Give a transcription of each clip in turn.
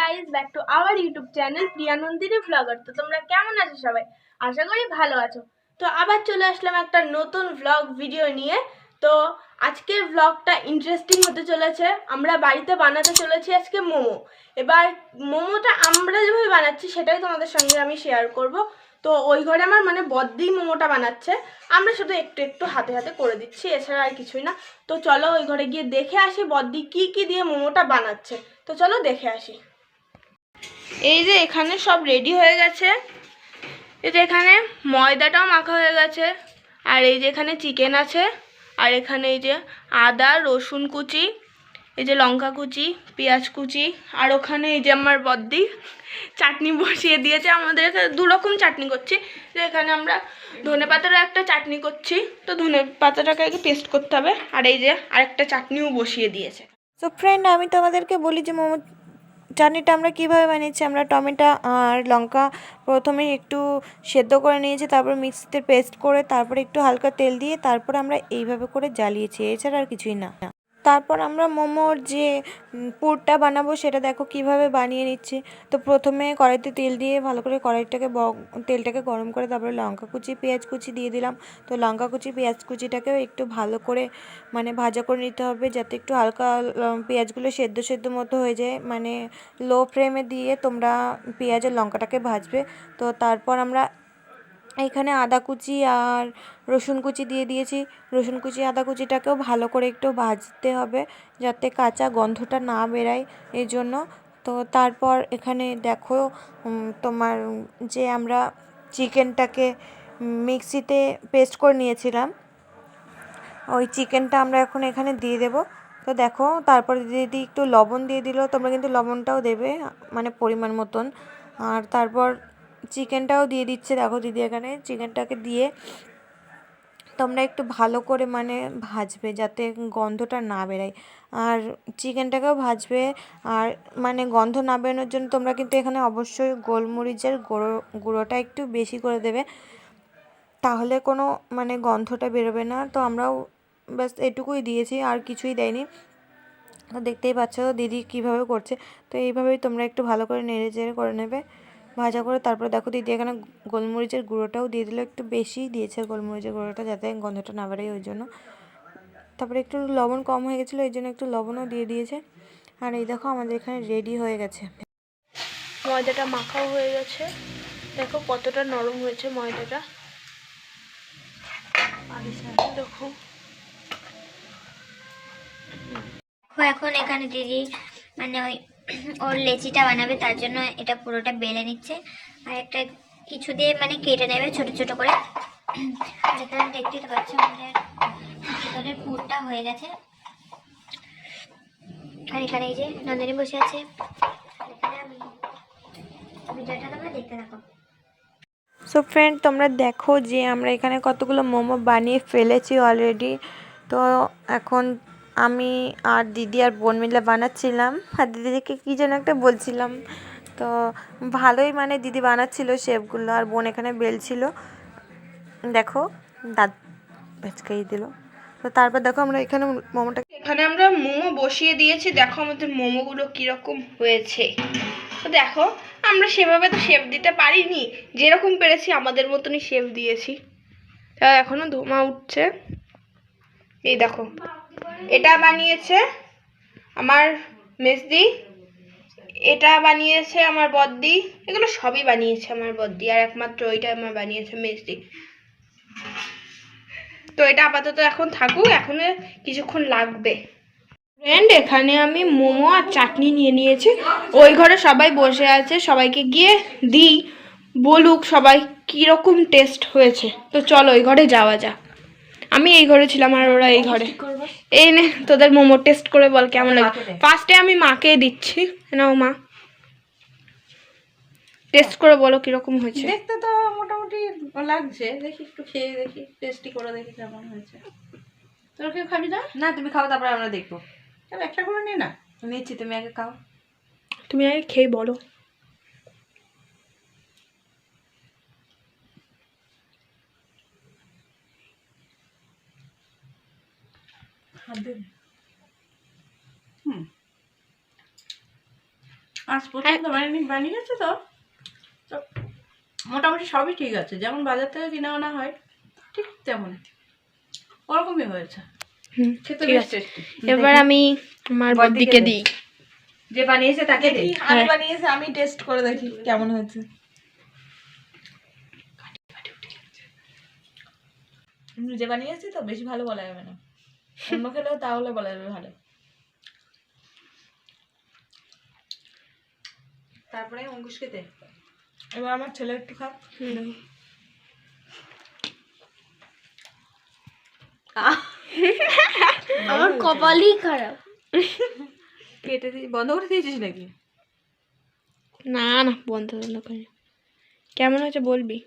Guys, back to our YouTube channel Priya Nandini blogger. তো তোমরা কেমন আছো সবাই? আশা করি ভালো আছো। তো আবার চলে আসলাম একটা নতুন ব্লগ ভিডিও নিয়ে। তো আজকের ব্লগটা ইন্টারেস্টিং হতে চলেছে। আমরা বাড়িতে বানাতে চলেছি আজকে মোমো। এবার মোমোটা আমরা যেভাবে বানাচ্ছি সেটাই তোমাদের সঙ্গে আমি শেয়ার করব। তো ওই ঘরে আমার বদ্দি মোমোটা বানাচ্ছে, আমরা শুধু একটু একটু হাতে হাতে করে দিচ্ছি, এছাড়া আর কিছুই না। তো চলো ওই ঘরে গিয়ে দেখে আসি বদ্দি কি কি দিয়ে মোমোটা বানাচ্ছে। তো চলো দেখে আসি। এই যে এখানে সব রেডি হয়ে গেছে, এই যে এখানে ময়দাটাও মাখা হয়ে গেছে, আর এই যে এখানে চিকেন আছে, আর এখানে এই যে আদা রসুন কুচি, এই যে লঙ্কা কুচি, পেঁয়াজ কুচি, আর ওখানে এই যে আমার বদ্দি চাটনি বসিয়ে দিয়েছে। আমাদের এখানে দুরকম চাটনি করছি, যে এখানে আমরা ধনে পাতারও একটা চাটনি করছি, তো ধনে পাতাটাকে আগে পেস্ট করতে হবে, আর এই যে আরেকটা চাটনিও বসিয়ে দিয়েছে। সো ফ্রেন্ড, আমি তোমাদেরকে বলি যে মোমো চাটনিটা আমরা কীভাবে বানিয়েছি। আমরা টমেটো আর লঙ্কা প্রথমে একটু সেদ্ধ করে নিয়েছি, তারপর মিক্সিতে পেস্ট করে, তারপরে একটু হালকা তেল দিয়ে, তারপর আমরা এইভাবে করে জ্বালিয়েছি, এছাড়া আর কিছুই না। তারপর আমরা মোমোর যে পুরটা বানাবো সেটা দেখো কিভাবে বানিয়ে নিচ্ছি। তো প্রথমে কড়াইতে তেল দিয়ে ভালো করে তেলটাকে গরম করে, তারপরে লঙ্কা কুচি পেঁয়াজ কুচি দিয়ে দিলাম। তো লঙ্কা কুচি পেঁয়াজ কুচিটাকেও একটু ভালো করে ভাজা করে নিতে হবে, যাতে একটু হালকা পেঁয়াজগুলো সেদ্ধ মতো হয়ে যায়। লো ফ্লেমে দিয়ে তোমরা পেঁয়াজ আর লঙ্কাটাকে ভাজবে। তো তারপর আমরা এখানে আদা কুচি আর রসুন কুচি দিয়ে দিয়েছি। রসুন কুচি আদা কুচিটাকেও ভালো করে একটু ভাজতে হবে, যাতে কাঁচা গন্ধটা না বেরায়, এই জন্য। তো তারপর এখানে দেখো তোমার যে আমরা চিকেনটাকে মিক্সিতে পেস্ট করে নিয়েছিলাম, ওই চিকেনটা আমরা এখন এখানে দিয়ে দেব। তো দেখো তারপরে দিদি একটু লবণ দিয়ে দিল, তোমরা কিন্তু লবণটাও দেবে পরিমাণ মতন। আর তারপর চিকেনটাও দিয়ে দিচ্ছে, দেখো দিদি এখানে চিকেনটাকে দিয়ে তোমরা একটু ভালো করে ভাজবে, যাতে গন্ধটা না বেরায়। আর চিকেনটাকেও ভাজবে, আর গন্ধ না বেরোনোর জন্য তোমরা কিন্তু এখানে অবশ্যই গোলমরিচের গুঁড়োটা একটু বেশি করে দেবে, তাহলে কোনো গন্ধটা বেরোবে না। তো আমরাও ব্যাস এটুকুই দিয়েছি, আর কিছুই দেয়নি। তো দেখতেই পাচ্ছ দিদি কীভাবে করছে। তো এইভাবেই তোমরা একটু ভালো করে নেড়ে চেড়ে করে নেবে, ভাজা করে। তারপরে দেখো দিদি এখানে গোলমরিচের গুঁড়োটাও দিয়ে দিল, একটু বেশি দিয়েছে গোলমরিচের গুঁড়োটা, যাতে গন্ধটা না বেরোয় ওই জন্য। তারপরে একটু লবণ কম হয়ে গেছিলো, এই জন্য একটু লবণও দিয়ে দিয়েছে। আর এই দেখো আমাদের এখানে রেডি হয়ে গেছে। ময়দাটা মাখাও হয়ে গেছে, দেখো কতটা নরম হয়েছে ময়দাটা, দেখো। এখন এখানে দিদি ওই ওর লেচিটা বানাবে, তার জন্য এটা পুরোটা বেলে নিচ্ছে, আর একটা কিছু দিয়ে কেটে নেবে ছোট ছোট করে। আর এখানে দেখতেই তো পাচ্ছ আমাদের পুরটা হয়ে গেছে। আর এখানে এই যে নন্দিনী বসে আছে, ভিডিওটা তোমরা দেখতে থাকো। সো ফ্রেন্ড, তোমরা দেখো যে আমরা এখানে কতগুলো মোমো বানিয়ে ফেলেছি অলরেডি। তো এখন আমি আর দিদি আর বোন মিলে বানাচ্ছিলাম, আর দিদিকে কী যেন একটা বলছিলাম। তো ভালোই দিদি বানাচ্ছিল শেপগুলো, আর বোন এখানে বেলছিল। দেখো দাঁত ভেচকাই দিল। তো তারপর দেখো আমরা এখানে আমরা মোমো বসিয়ে দিয়েছি, দেখো আমাদের মোমোগুলো কীরকম হয়েছে। তো দেখো আমরা সেভাবে তো শেপ দিতে পারিনি, যেরকম পেরেছি আমাদের মতনই শেপ দিয়েছি। এখনো ধোঁয়া উঠছে। এই দেখো, এটা বানিয়েছে আমার মেজদি, এটা বানিয়েছে আমার বদ্দি, এগুলো সবই বানিয়েছে আমার বদ্দি, আর একমাত্র ওইটা আমার বানিয়েছে মেজদি। তো এটা আপাতত এখন থাকুক, এখন কিছুক্ষণ লাগবে। ফ্রেন্ড, এখানে আমি মোমো আর চাটনি নিয়ে নিয়েছি, ওই ঘরে সবাই বসে আছে, সবাইকে গিয়ে দিই, বলুক সবাই কীরকম টেস্ট হয়েছে। তো চলো ওই ঘরে যাওয়া যাক। আমি এই ঘরে ছিলাম আর ওরা এই ঘরে। এই নে তোদের মোমো টেস্ট করে বল কেমন লাগে। ফার্স্টে আমি মাকে দিচ্ছি, নাও মা, টেস্ট করে বলো কিরকম হয়েছে। দেখতে তো মোটামুটি লাগছে, দেখি একটু খেয়ে দেখি, টেস্টি করে দেখি কেমন হয়েছে। তোর কেউ খাবি না? না তুমি খাও, তারপরে আমরা দেখবো। তাহলে একটা করে নে না, নিচ্ছি, তুমি আগে খাও। তুমি আগে খেয়ে বলো। আজ প্রথম তো বানিয়েছে তো তো মোটামুটি সবই ঠিক আছে, যেমন বাজার থেকে কিনে আনা হয় ঠিক তেমন ওরকমই হয়েছে। খেতে ঠিক বেশ আছে। টেস্টি। এবার আমি আমার বদিকে দিই। যে বানিয়েছে তাকে দে। আমি বানিয়েছি, আমি টেস্ট করে দেখি কেমন হয়েছে। নিজে বানিয়েছি তো বেশি ভালো বলা যাবে না, অন্য খেলেও তাহলে বলা যাবে ভালো। তারপরে অঙ্কুশকে দে। এবার আমার ছেলে একটু খা। আমার কপালই খারাপ। কেটে দিয়ে বন্ধ করে দিয়েছিস নাকি? না না, বন্ধ করে। কেমন হয়েছে বলবি?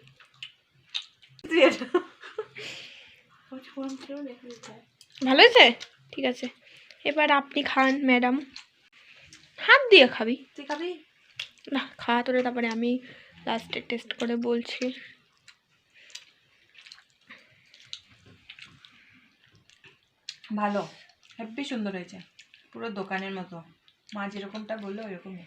ভালো হয়েছে? ঠিক আছে, এবার আপনি খান ম্যাডাম। হাত দিয়ে খাবি? তুই খাবি? না, খাওয়া তোরে, তারপরে আমি লাস্টে টেস্ট করে বলছি। ভালো, হেব্বি সুন্দর হয়েছে, পুরো দোকানের মতো। মা যেরকমটা বললো ওইরকমই।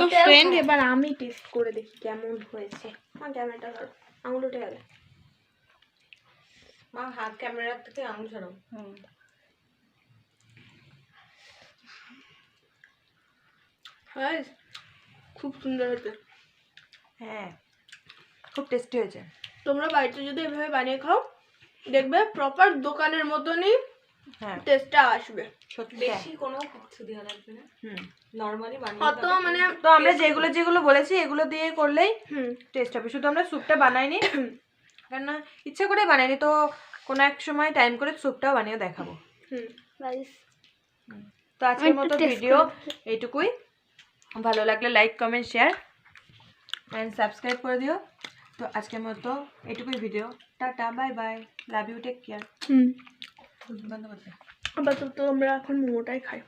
তো ফ্রেন্ড, এবার আমি টেস্ট করে দেখি কেমন হয়েছে। মা ক্যামেরাটা ধরো, আঙুল উঠে গেলে। মা হাত ক্যামেরার থেকে আঙুল ছাড়ো। হ্যাঁ, খুব সুন্দর হয়েছে। হ্যাঁ, খুব টেস্টি হয়েছে। তোমরা বাড়িতে যদি এভাবে বানিয়ে খাও, দেখবে প্রপার দোকানের মতনই হ্যাঁ টেস্টটা আসবে। সত্যি। বেশি কোনো কিছু দেওয়া লাগবে না, নর্মালি বানিয়ে অত মানে তো আমরা যেগুলো যেগুলো বলেছি এগুলো দিয়ে করলেই হুম টেস্ট হবে। শুধু আমরা স্যুপটা বানাইনি, কেননা ইচ্ছে করে বানাইনি, তো কোনো এক সময় টাইম করে স্যুপটাও বানিয়ে দেখাবো। হুম তো আজকের মতো ভিডিও এইটুকুই। ভালো লাগলে like comment share and subscribe করে দিও। তো আজকের মতো এইটুকুই video. Tata, bye bye, love you, take care. হুম বন্ধ করতে। আপাতত আমরা এখন মোমোটাই খাই।